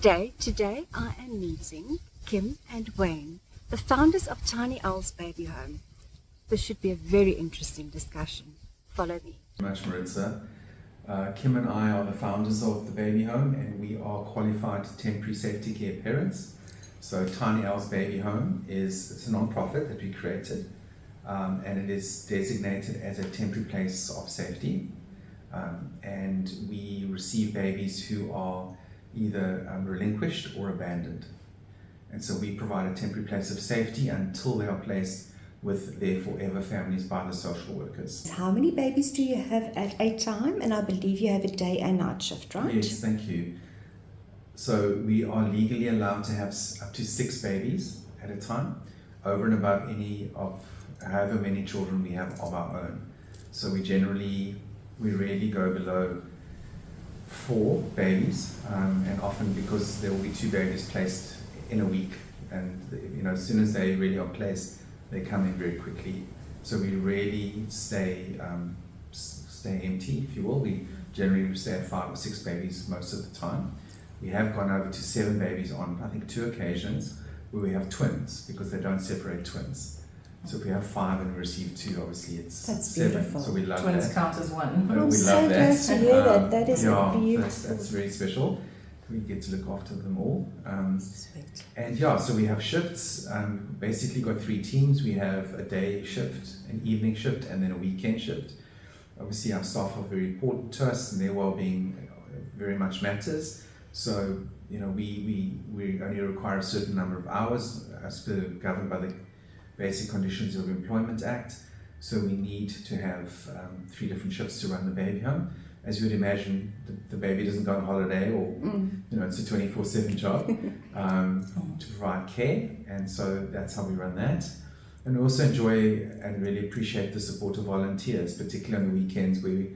Today I am meeting Kim and Wayne, the founders of Tiny Owl's Baby Home. This should be a very interesting discussion. Follow me. Thank you much, Maritza. Kim and I are the founders of the Baby Home, and we are qualified temporary safety care parents. So Tiny Owl's Baby Home it's a non-profit that we created, and it is designated as a temporary place of safety. And we receive babies who are either relinquished or abandoned. And so we provide a temporary place of safety until they are placed with their forever families by the social workers. How many babies do you have at a time? And I believe you have a day and night shift, right? Yes, thank you. So we are legally allowed to have up to 6 babies at a time, over and above any of however many children we have of our own. So we rarely go below 4 babies, and often because there will be 2 babies placed in a week, and as soon as they really are placed, they come in very quickly. So we rarely stay empty, if you will. We generally stay at 5 or 6 babies most of the time. We have gone over to 7 babies on, I think, 2 occasions where we have twins, because they don't separate twins. So if we have 5 and we receive 2, obviously that's 7. Beautiful. So we love Twins that. count as one. I'm We so love glad that. to hear that. That is beautiful. That's very special. We get to look after them all. Sweet. And so we have shifts. Basically got 3 teams. We have a day shift, an evening shift, and then a weekend shift. Obviously our staff are very important to us, and their well-being very much matters. So we only require a certain number of hours as per governed by the Basic Conditions of Employment Act. So we need to have 3 different shifts to run the baby home. As you would imagine, the baby doesn't go on holiday, or it's a 24/7 job to provide care, and so that's how we run that. And we also enjoy and really appreciate the support of volunteers, particularly on the weekends where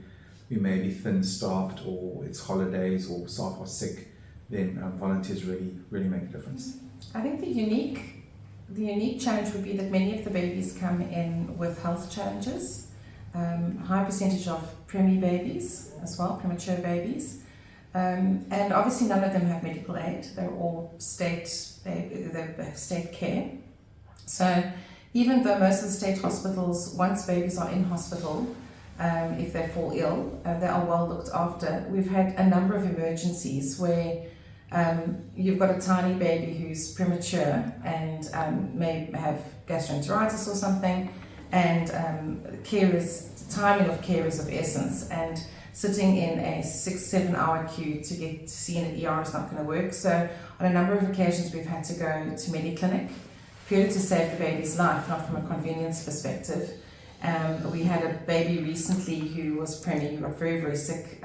we may be thin-staffed, or it's holidays, or staff are sick. Then volunteers really make a difference. I think the unique challenge would be that many of the babies come in with health challenges. High percentage of preemie babies as well, premature babies. And obviously none of them have medical aid. They're all they have state care. So even though most of the state hospitals, once babies are in hospital, if they fall ill, they are well looked after. We've had a number of emergencies where you've got a tiny baby who's premature and may have gastroenteritis or something, and timing of care is of essence, and sitting in a 6-7 hour queue to get to see in an ER is not going to work. So on a number of occasions we've had to go to Mediclinic purely to save the baby's life, not from a convenience perspective. We had a baby recently who was preemie, who got very, very sick,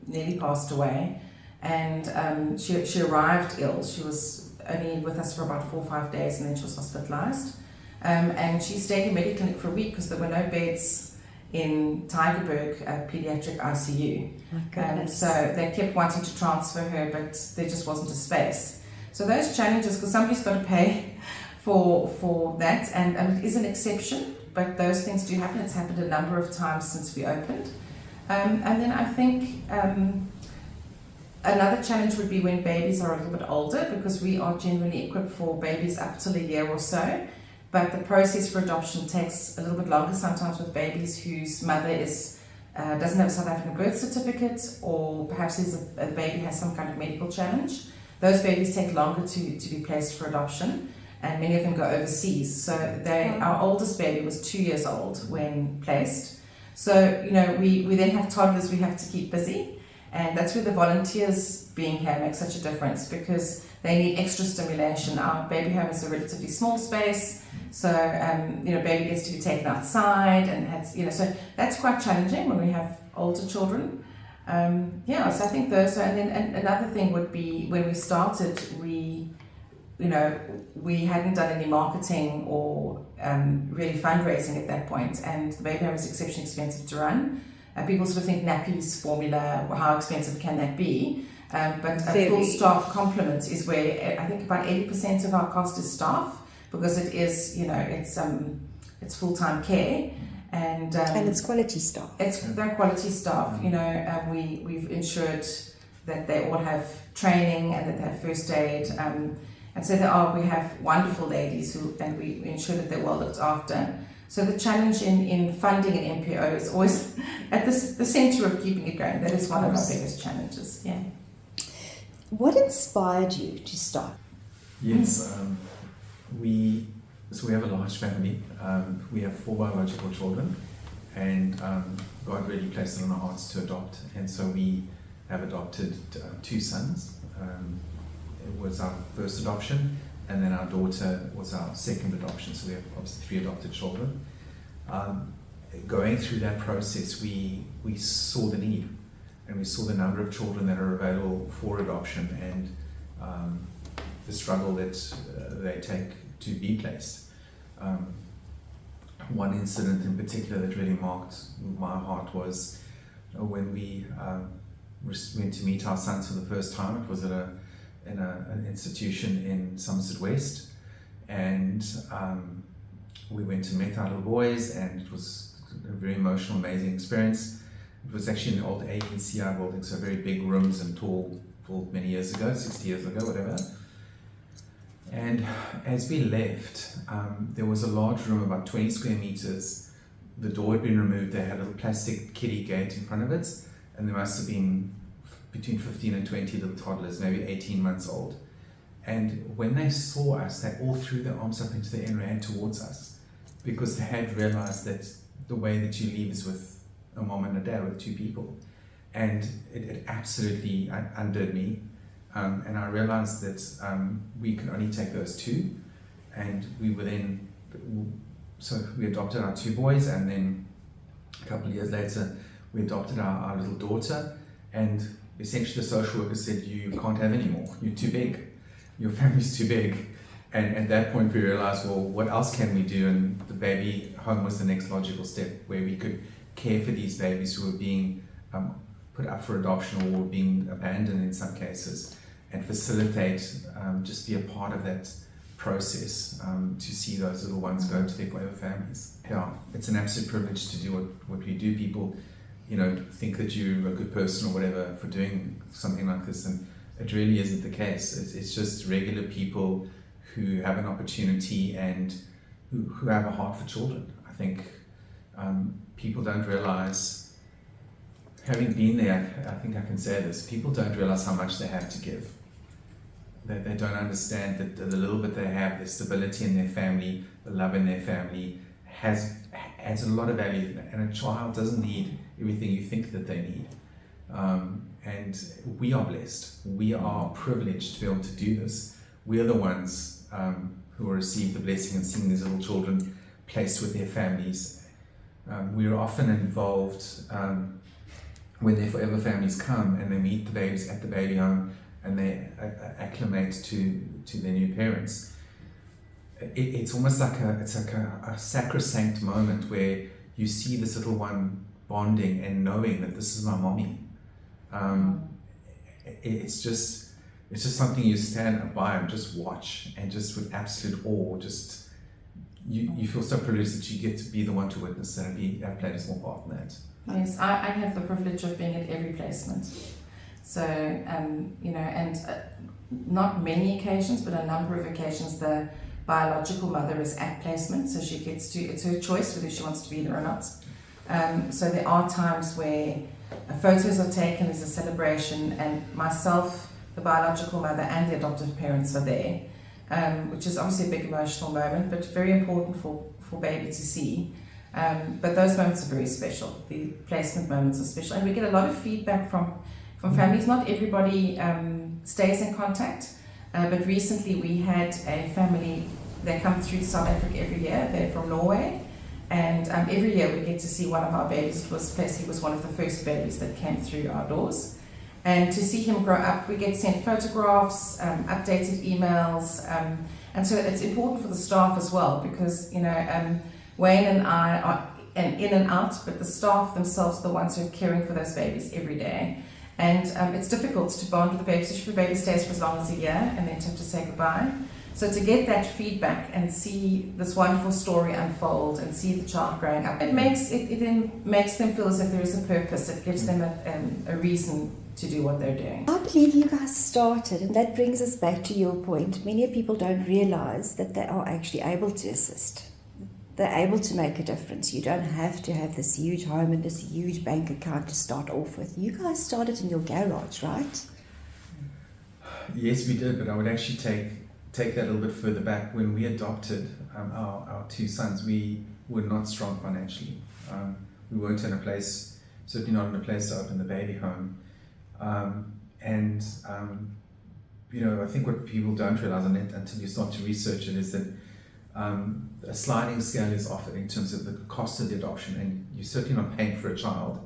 nearly passed away. And she arrived ill. She was only with us for about 4 or 5 days, and then she was hospitalized. And she stayed in Mediclinic for a week because there were no beds in Tygerberg pediatric ICU. So they kept wanting to transfer her, but there just wasn't a space. So those challenges, because somebody's got to pay for that, and it is an exception, but those things do happen. It's happened a number of times since we opened. And then I think another challenge would be when babies are a little bit older, because we are generally equipped for babies up till a year or so, but the process for adoption takes a little bit longer sometimes with babies whose mother doesn't have a South African birth certificate, or perhaps a baby has some kind of medical challenge. Those babies take longer to be placed for adoption, and many of them go overseas. So our oldest baby was 2 years old when placed. So we then have toddlers we have to keep busy. And that's where the volunteers being here makes such a difference, because they need extra stimulation. Our baby home is a relatively small space, so baby gets to be taken outside, and so that's quite challenging when we have older children. So I think those are, and another thing would be when we started, we hadn't done any marketing or really fundraising at that point, and the baby home is exceptionally expensive to run. People sort of think nappies, formula, how expensive can that be? But a full staff complement is where I think about 80% of our cost is staff, because it is, it's full-time care, and it's quality staff. They're quality staff. We've insured that they all have training and that they have first aid. And so we have wonderful ladies and we ensure that they're well looked after. So the challenge in funding an MPO is always at the centre of keeping it going. That is one of our biggest challenges. Yeah. What inspired you to start? Yes, we have a large family. We have 4 biological children, and God really placed it on our hearts to adopt. And so we have adopted 2 sons. It was our first adoption, and then our daughter was our second adoption. So we have obviously 3 adopted children. Going through that process, we saw the need, and we saw the number of children that are available for adoption, and the struggle that they take to be placed. One incident in particular that really marked my heart was when we went to meet our sons for the first time. It was at an institution in Somerset West, and we went to meet our little boys, and it was a very emotional, amazing experience. It was actually an old ANCI building, so very big rooms and tall, many years ago, 60 years ago, whatever. And as we left, there was a large room, about 20 square meters. The door had been removed. They had a little plastic kiddie gate in front of it, and there must have been between 15 and 20 little toddlers, maybe 18 months old. And when they saw us, they all threw their arms up into the air and ran towards us, because they had realized that the way that you leave is with a mom and a dad, with 2 people. And it absolutely undid me. And I realized that we could only take those 2, and we were then, so we adopted our 2 boys, and then a couple of years later we adopted our little daughter, and essentially the social worker said, you can't have any more, you're too big, your family's too big. And at that point we realized, well, what else can we do? And the baby home was the next logical step, where we could care for these babies who were being put up for adoption or were being abandoned in some cases, and facilitate, just be a part of that process, to see those little ones go to their forever families. Yeah, it's an absolute privilege to do what we do. People, think that you're a good person or whatever for doing something like this, and it really isn't the case. It's just regular people who have an opportunity and who have a heart for children. I think people don't realize, having been there, I think I can say this, people don't realize how much they have to give. They don't understand that the little bit they have, the stability in their family, the love in their family, adds a lot of value, and a child doesn't need everything you think that they need. And we are blessed. We are privileged to be able to do this. We are the ones who will receive the blessing and seeing these little children placed with their families. We are often involved when their forever families come and they meet the babies at the baby home and they acclimate to their new parents. It's almost like a sacrosanct moment where you see this little one bonding and knowing that this is my mommy. It's just something you stand by and just watch, and just with absolute awe, just you feel so privileged that you get to be the one to witness that and played a small part in that. Yes, I have the privilege of being at every placement. So, and not many occasions, but a number of occasions, the biological mother is at placement, so she gets to, it's her choice whether she wants to be there or not. So there are times where photos are taken, there's a celebration, and myself, the biological mother, and the adoptive parents are there, which is obviously a big emotional moment, but very important for baby to see. But those moments are very special. The placement moments are special, and we get a lot of feedback from families. Not everybody stays in contact, but recently we had a family, they come through South Africa every year. They're from Norway, and every year we get to see one of our babies. It was placed, he was one of the first babies that came through our doors, and to see him grow up, we get sent photographs, updated emails, and so it's important for the staff as well, because Wayne and I are in and out, but the staff themselves are the ones who are caring for those babies every day. And it's difficult to bond with the baby, especially if the baby stays for as long as a year and then to have to say goodbye. So to get that feedback and see this wonderful story unfold and see the child growing up, it then makes them feel as if there is a purpose. It gives them a reason to do what they're doing. I believe you guys started, and that brings us back to your point. Many people don't realize that they are actually able to assist. They're able to make a difference. You don't have to have this huge home and this huge bank account to start off with. You guys started in your garage, right? Yes, we did, but I would actually take that a little bit further back. When we adopted our two sons, we were not strong financially. We weren't in a place, certainly not in a place to open the baby home. I think what people don't realize on it until you start to research it is that a sliding scale is offered in terms of the cost of the adoption, and you're certainly not paying for a child.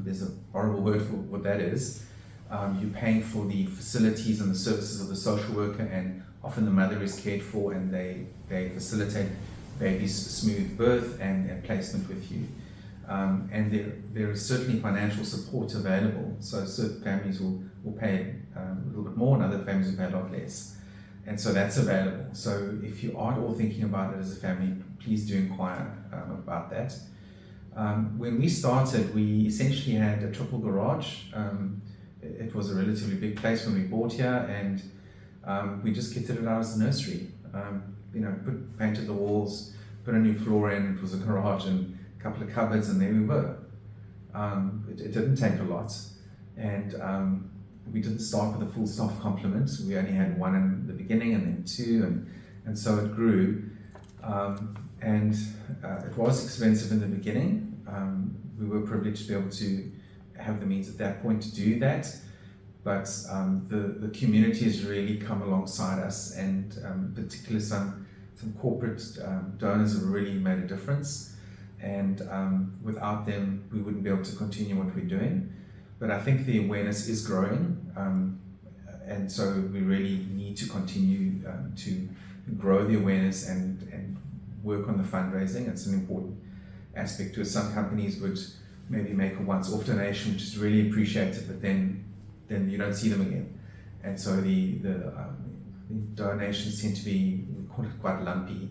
There's a horrible word for what that is. You're paying for the facilities and the services of the social worker, and often the mother is cared for, and they facilitate baby's smooth birth and placement with you. And there is certainly financial support available. So certain families will pay a little bit more, and other families will pay a lot less. And so that's available. So if you are all thinking about it as a family, please do inquire about that. When we started, we essentially had a triple garage. It was a relatively big place when we bought here, and we just kitted it out as a nursery. Painted the walls, put a new floor in. It was a garage and a couple of cupboards, and there we were. It didn't take a lot, and we didn't start with a full staff complement. We only had one in the beginning, and then two, and so it grew. It was expensive in the beginning. We were privileged to be able to have the means at that point to do that, but the community has really come alongside us, and particularly some corporate donors have really made a difference, and without them we wouldn't be able to continue what we're doing. But I think the awareness is growing, and so we really need to continue to grow the awareness and work on the fundraising. It's an important aspect to it. Some companies would maybe make a once-off donation, which is really appreciated, but then you don't see them again. And so the donations tend to be, we call it, quite lumpy.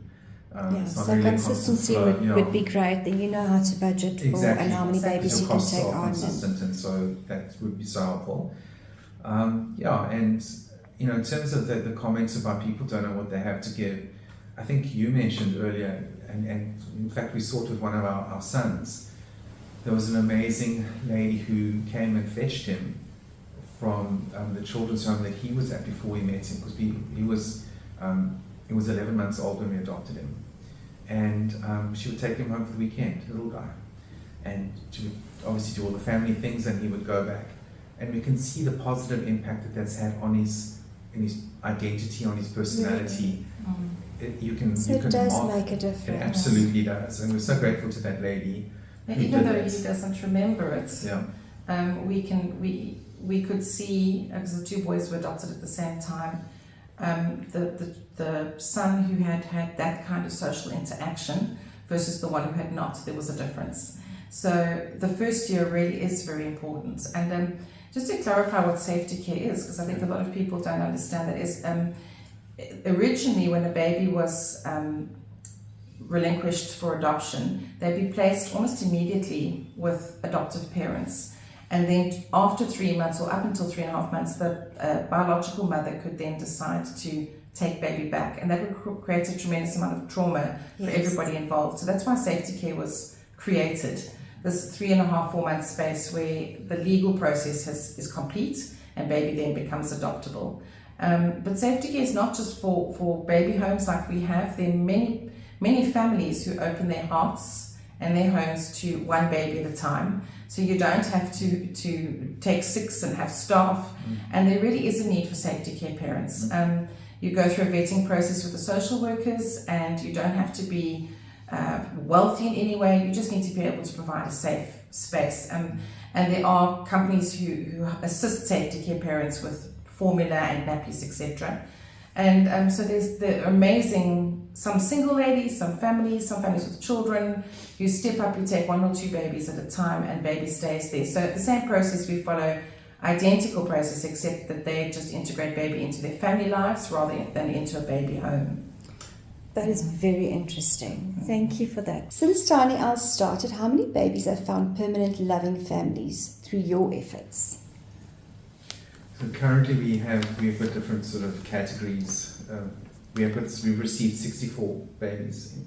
So really consistency would be great. Then you know how to budget for and how many babies you can take on. Consistent, and so that would be so helpful. And in terms of the comments about people don't know what they have to give, I think you mentioned earlier, and in fact we saw it with one of our sons. There was an amazing lady who came and fetched him from the children's home that he was at before we met him, because he was 11 months old when we adopted him. And she would take him home for the weekend, little guy. And she would obviously do all the family things, and he would go back. And we can see the positive impact that's had on his identity, on his personality. It does make a difference. It absolutely does. And we're so grateful to that lady. And even though he doesn't remember it, we could see, because the two boys were adopted at the same time, the son who had that kind of social interaction versus the one who had not, there was a difference. So the first year really is very important. And just to clarify what safety care is, because I think a lot of people don't understand that, is originally when a baby was relinquished for adoption, they'd be placed almost immediately with adoptive parents. And then after 3 months, or up until 3.5 months, the biological mother could then decide to take baby back. And that would create a tremendous amount of trauma for everybody involved. So that's why safety care was created. This 3.5-4 month space where the legal process is complete and baby then becomes adoptable. But safety care is not just for baby homes like we have. There are many families who open their hearts and their homes to one baby at a time. So you don't have to take 6 and have staff. And there really is a need for safety care parents. You go through a vetting process with the social workers, and you don't have to be wealthy in any way. You just need to be able to provide a safe space. And there are companies who assist safety care parents with formula and nappies, etc. And so there's the amazing, some single ladies, some families with children who step up, who take 1 or 2 babies at a time, and baby stays there. So the same process we follow identical process, except that they just integrate baby into their family lives rather than into a baby home. That is very interesting. Thank you for that. Since Tiny Owls started, how many babies have found permanent loving families through your efforts? So currently we've got different sort of categories. We've received 64 babies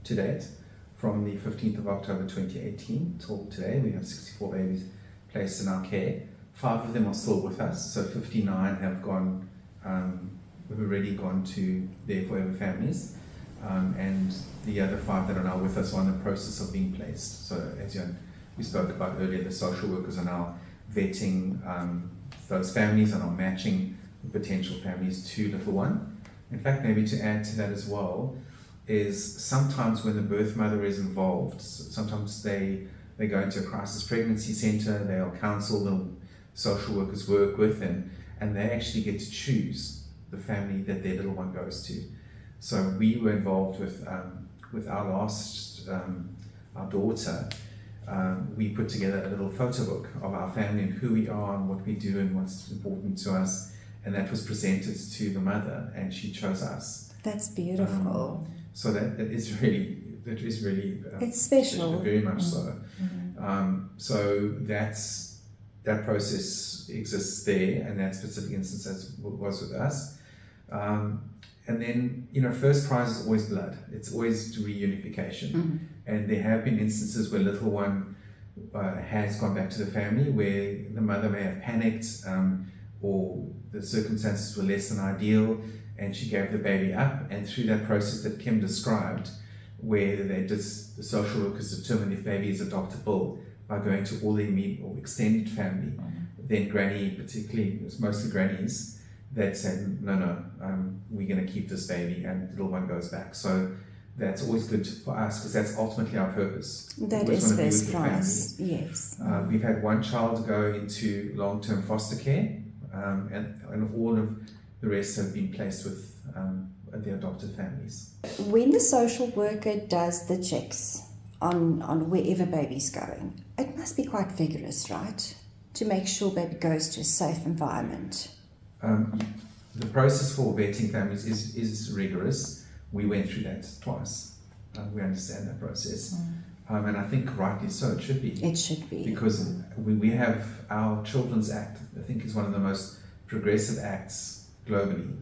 to date from the 15th of October 2018 till today. We have 64 babies placed in our care. 5 of them are still with us, so 59 have gone. We've already gone to their forever families. And the other 5 that are now with us are in the process of being placed. So as we spoke about earlier, the social workers are now vetting those families and are matching the potential families to little one. In fact, maybe to add to that as well, is sometimes when the birth mother is involved, sometimes they go into a crisis pregnancy centre, they'll counsel them, social workers work with them, and they actually get to choose the family that their little one goes to. So we were involved with our last, our daughter. We put together a little photo book of our family and who we are and what we do and what's important to us, and that was presented to the mother, and she chose us. That's beautiful. So that is really it's special. very much so. So that process exists there, and that specific instance was with us. And then, first prize is always blood. It's always reunification. And there have been instances where little one has gone back to the family where the mother may have panicked or the circumstances were less than ideal, and she gave the baby up. And through that process that Kim described, where the social workers determine if baby is adoptable by going to all the immediate or extended family, then granny, particularly, it's mostly grannies, that said, no, we're going to keep this baby, and the little one goes back. So that's always good for us, because that's ultimately our purpose. That is first prize, yes. We've had one child go into long-term foster care, and all of the rest have been placed with the adopted families. When the social worker does the checks on wherever baby's going, it must be quite vigorous, right? To make sure baby goes to a safe environment. The process for vetting families is rigorous. We went through that twice. We understand that process. And I think rightly so, it should be. It should be. Because we have our Children's Act, I think is one of the most progressive acts globally.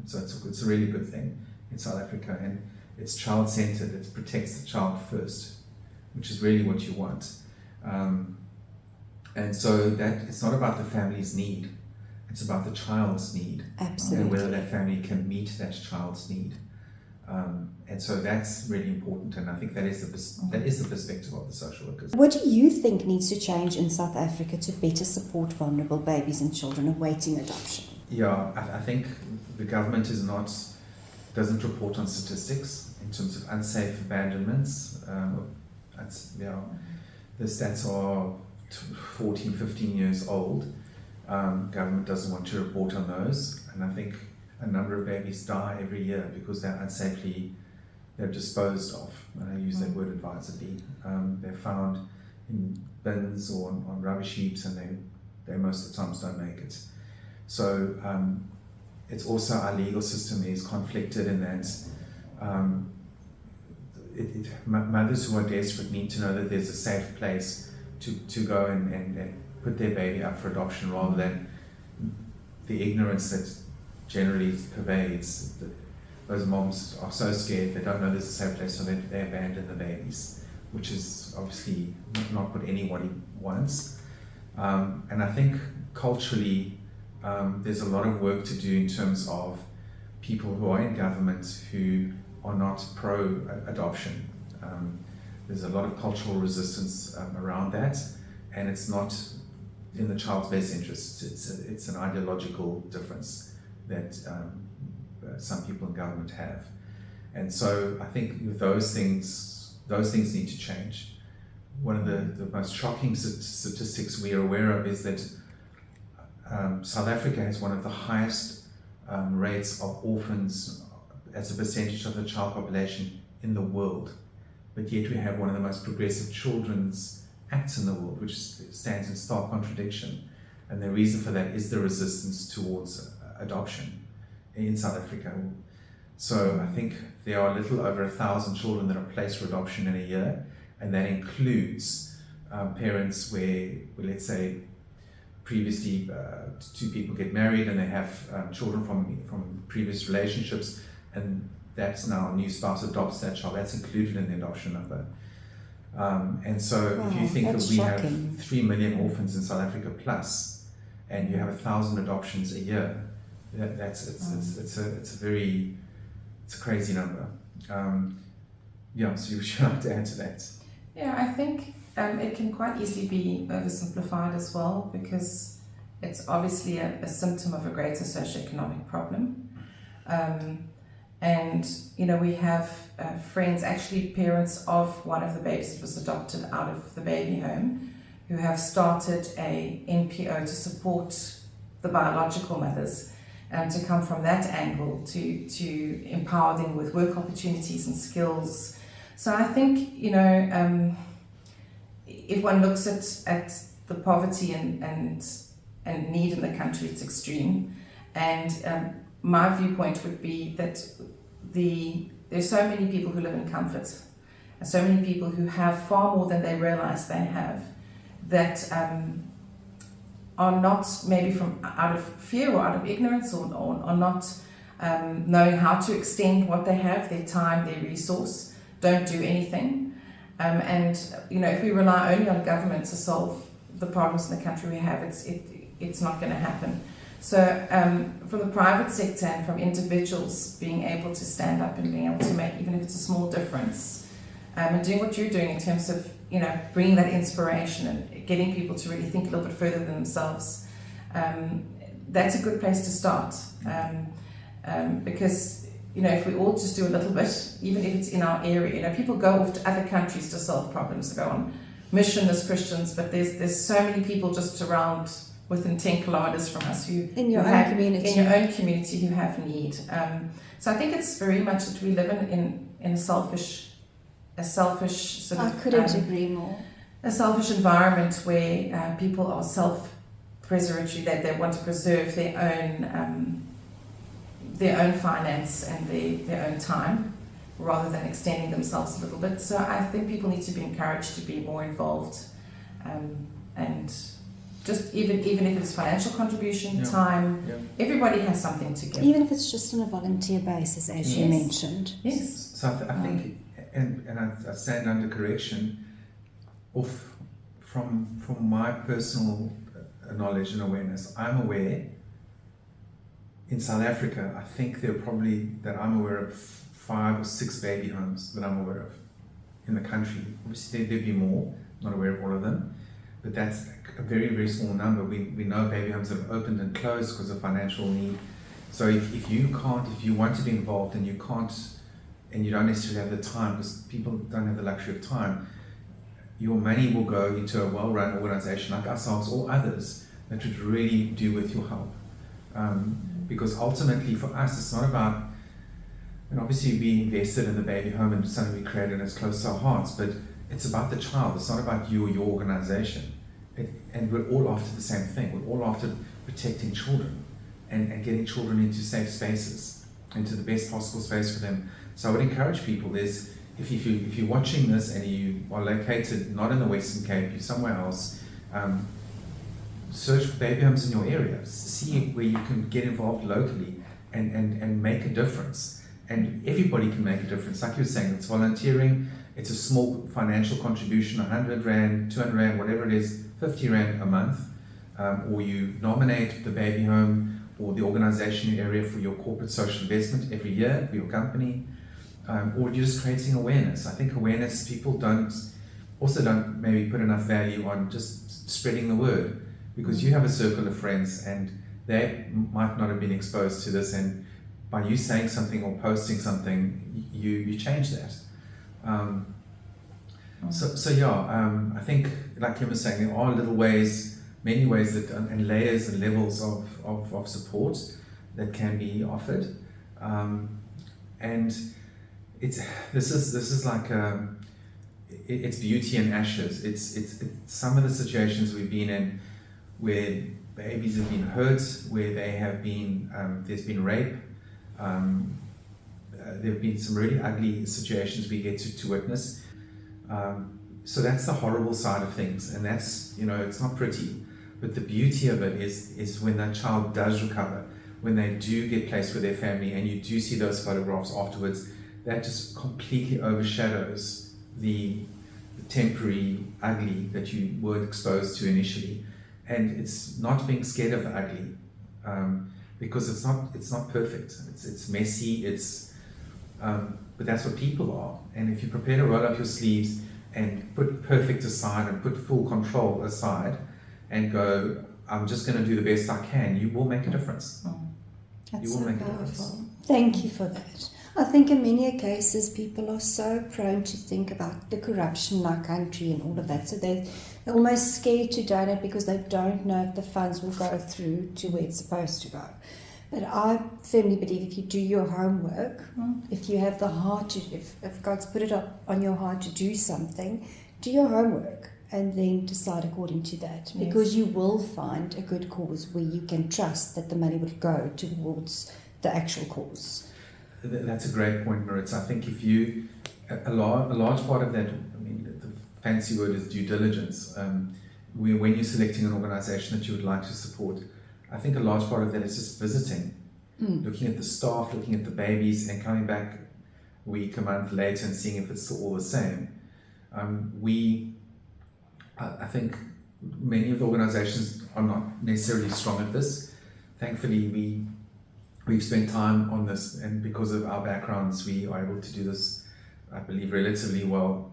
So it's a really good thing in South Africa, and it's child-centered. It protects the child first, which is really what you want. And so that it's not about the family's need. It's about the child's need. Absolutely. And whether that family can meet that child's need. And so that's really important, and I think that is the perspective of the social workers. What do you think needs to change in South Africa to better support vulnerable babies and children awaiting adoption? Yeah, I think the government doesn't report on statistics in terms of unsafe abandonments. The stats are 14, 15 years old. Government doesn't want to report on those, and I think a number of babies die every year because they're disposed of, and I use that word advisedly. They're found in bins or on rubbish heaps, and they most of the times don't make it. So it's also our legal system is conflicted in that mothers who are desperate need to know that there's a safe place to go and put their baby up for adoption, rather than the ignorance that generally pervades. Those moms are so scared, they don't know there's a safe place, so they abandon the babies, which is obviously not what anybody wants. And I think culturally, there's a lot of work to do in terms of people who are in government who are not pro-adoption. There's a lot of cultural resistance around that, and it's not in the child's best interest. It's an ideological difference that some people in government have. And so I think those things need to change. One of the most shocking statistics we are aware of is that South Africa has one of the highest rates of orphans as a percentage of the child population in the world. But yet we have one of the most progressive children's acts in the world, which stands in stark contradiction. And the reason for that is the resistance towards adoption in South Africa. So I think there are a little over 1,000 children that are placed for adoption in a year, and that includes parents where, let's say, previously two people get married and they have children from previous relationships, and that's now a new spouse adopts that child. That's included in the adoption number. And so if you think that we shocking. have 3 million orphans in South Africa plus, and you have 1,000 adoptions a year, it's a crazy number. So you should like to add to that. Yeah, I think it can quite easily be oversimplified as well, because it's obviously a symptom of a greater socioeconomic problem. And, we have friends, actually parents of one of the babies that was adopted out of the baby home, who have started a NPO to support the biological mothers, to come from that angle to empower them with work opportunities and skills. So I think, if one looks at the poverty and need in the country, it's extreme. And my viewpoint would be that there's so many people who live in comfort, and so many people who have far more than they realize they have, that are not, maybe from out of fear or out of ignorance, or not knowing how to extend what they have, their time, their resource, don't do anything. And if we rely only on government to solve the problems in the country we have, it's not going to happen. So from the private sector and from individuals being able to stand up and being able to make, even if it's a small difference, and doing what you're doing in terms of bringing that inspiration and getting people to really think a little bit further than themselves, that's a good place to start. Because if we all just do a little bit, even if it's in our area, people go off to other countries to solve problems, they go on mission as Christians, but there's so many people just around within 10 kilometers from us who in your who own have, community. in your own community who have need. So I think it's very much that we live in a selfish sort of. I couldn't agree more. A selfish environment where people are self-preservatory, that they want to preserve their own finance and their own time, rather than extending themselves a little bit. So I think people need to be encouraged to be more involved, and just even if it's financial contribution, time, everybody has something to give. Even if it's just on a volunteer basis, as you mentioned. Yes. So I think, and I stand under correction, from my personal knowledge and awareness, I'm aware in South Africa, I think that I'm aware of 5 or 6 baby homes that I'm aware of in the country. Obviously there'd be more, not aware of all of them, but that's a very, very small number. We know baby homes that have opened and closed because of financial need. So if you want to be involved and you can't, and you don't necessarily have the time, because people don't have the luxury of time, your money will go into a well-run organization like ourselves or others that would really do with your help. Because ultimately for us, it's not about, and obviously we invested in the baby home and something we created and it's close to our hearts, but it's about the child. It's not about you or your organization. And we're all after the same thing. We're all after protecting children and getting children into safe spaces, into the best possible space for them. So I would encourage people, if you're watching this and you are located not in the Western Cape, you're somewhere else, search for baby homes in your area. See where you can get involved locally and make a difference. And everybody can make a difference. Like you were saying, it's volunteering, it's a small financial contribution, 100 Rand, 200 Rand, whatever it is, 50 Rand a month, or you nominate the baby home or the organization in your area for your corporate social investment every year for your company, or you're just creating awareness. I think awareness, people don't maybe put enough value on just spreading the word, because you have a circle of friends and they might not have been exposed to this, and by you saying something or posting something, you change that. I think, like Kim was saying, there are little ways, many ways that, and layers and levels of support that can be offered, and this is like it's beauty and ashes. It's some of the situations we've been in where babies have been hurt, where they have been, there's been rape. There have been some really ugly situations we get to witness. So that's the horrible side of things, and that's, it's not pretty. But the beauty of it is when that child does recover, when they do get placed with their family, and you do see those photographs afterwards, that just completely overshadows the temporary ugly that you were exposed to initially. And it's not being scared of the ugly, because it's not perfect. It's messy. But that's what people are. And if you're prepared to roll up your sleeves and put perfect aside and put full control aside, and go, I'm just going to do the best I can, you will make a difference. That's You will so make a powerful. difference. Thank you for that. I think in many cases people are so prone to think about the corruption in our country and all of that, so they're almost scared to donate because they don't know if the funds will go through to where it's supposed to go. But I firmly believe if you do your homework, if you have the heart to, if God's put it up on your heart to do something, do your homework and then decide according to that. Because you will find a good cause where you can trust that the money will go towards the actual cause. That's a great point, Maritza. I think if you, a large part of that, the fancy word is due diligence. When you're selecting an organization that you would like to support, I think a large part of that is just visiting, looking at the staff, looking at the babies, and coming back a week, a month later and seeing if it's all the same. I think many of the organizations are not necessarily strong at this. Thankfully, we've spent time on this, and because of our backgrounds, we are able to do this, I believe, relatively well,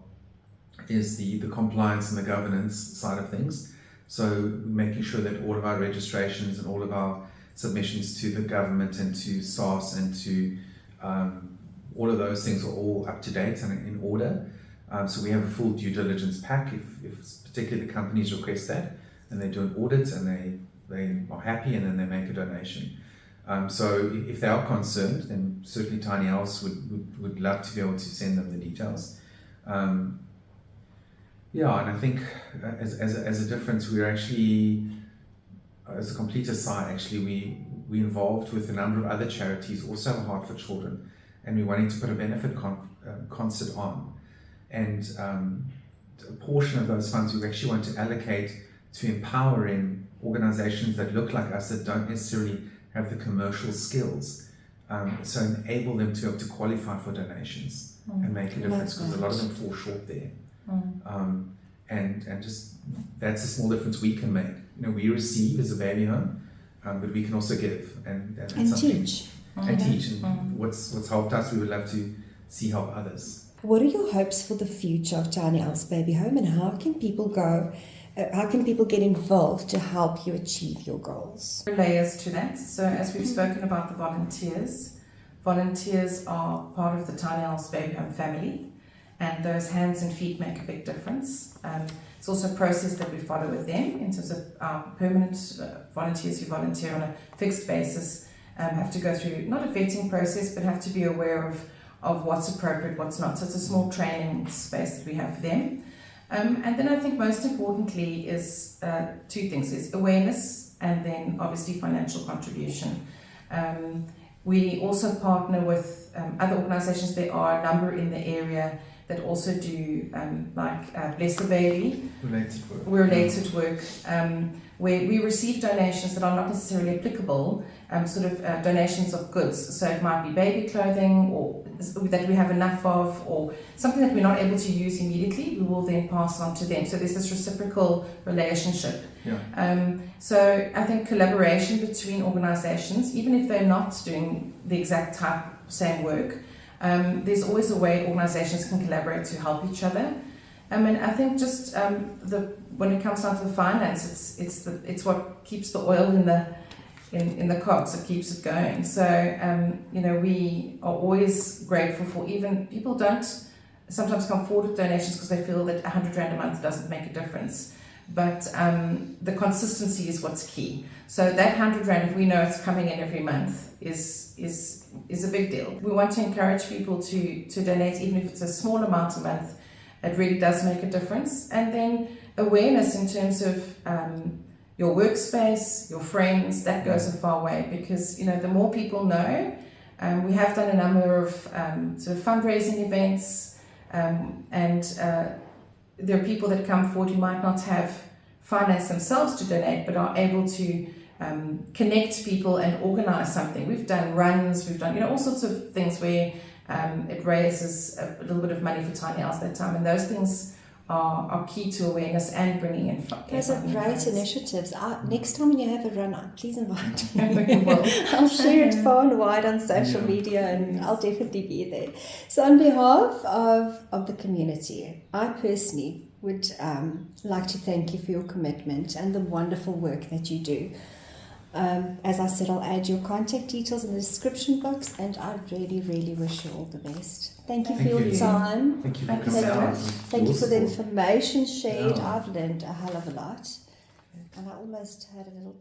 is the compliance and the governance side of things. So making sure that all of our registrations and all of our submissions to the government and to SARS and to all of those things are all up to date and in order. So we have a full due diligence pack if particularly the companies request that, and they do an audit and they are happy, and then they make a donation. So if they are concerned, then certainly Tiny Owls would love to be able to send them the details. And I think as a difference, we're actually, as a complete aside, actually we involved with a number of other charities, also have a Heart for Children, and we're wanting to put a benefit concert on. And a portion of those funds we actually want to allocate to empowering organizations that look like us, that don't necessarily have the commercial skills, so enable them to be able to qualify for donations and make a difference, because a lot of them fall short there. And just that's a small difference we can make. We receive as a baby home, but we can also give and teach. And teach. And what's helped us, we would love to see help others. What are your hopes for the future of Tiny Owls Baby Home, and how can people get involved to help you achieve your goals? Layers to that. So as we've spoken about the volunteers are part of the Tiny Owls Baby Home family, and those hands and feet make a big difference. It's also a process that we follow with them in terms of our permanent volunteers who volunteer on a fixed basis, have to go through not a vetting process, but have to be aware of what's appropriate, what's not. So it's a small training space that we have for them. And then I think most importantly is two things, is awareness and then obviously financial contribution. We also partner with other organizations. There are a number in the area that also do Bless the Baby. Related work. Where we receive donations that are not necessarily applicable, donations of goods. So it might be baby clothing or that we have enough of, or something that we're not able to use immediately, we will then pass on to them. So there's this reciprocal relationship. So I think collaboration between organizations, even if they're not doing the exact same work, there's always a way organizations can collaborate to help each other. And I think just when it comes down to the finance, it's what keeps the oil in the cogs. It keeps it going. So we are always grateful for, even people don't sometimes come forward with donations because they feel that 100 Rand a month doesn't make a difference. But the consistency is what's key. So that 100 Rand, if we know it's coming in every month, is a big deal. We want to encourage people to donate, even if it's a small amount a month. It really does make a difference. And then awareness in terms of your workspace, your friends, that goes a far way, because the more people know. We have done a number of sort of fundraising events, and there are people that come forward who might not have finance themselves to donate, but are able to connect people and organize something. We've done runs, we've done all sorts of things where it raises a little bit of money for Tiny Owls that time, and those things are key to awareness and bringing in funds. Those are great initiatives. Next time when you have a run, please invite me. Well, I'll share it far and wide on social media, and I'll definitely be there. So on behalf of the community, I personally would like to thank you for your commitment and the wonderful work that you do. As I said, I'll add your contact details in the description box, and I really, really wish you all the best. Thank you for your time. Thank you for Thank you coming so out. much. Thank you for the information shared. Yeah. I've learned a hell of a lot, and I almost had a little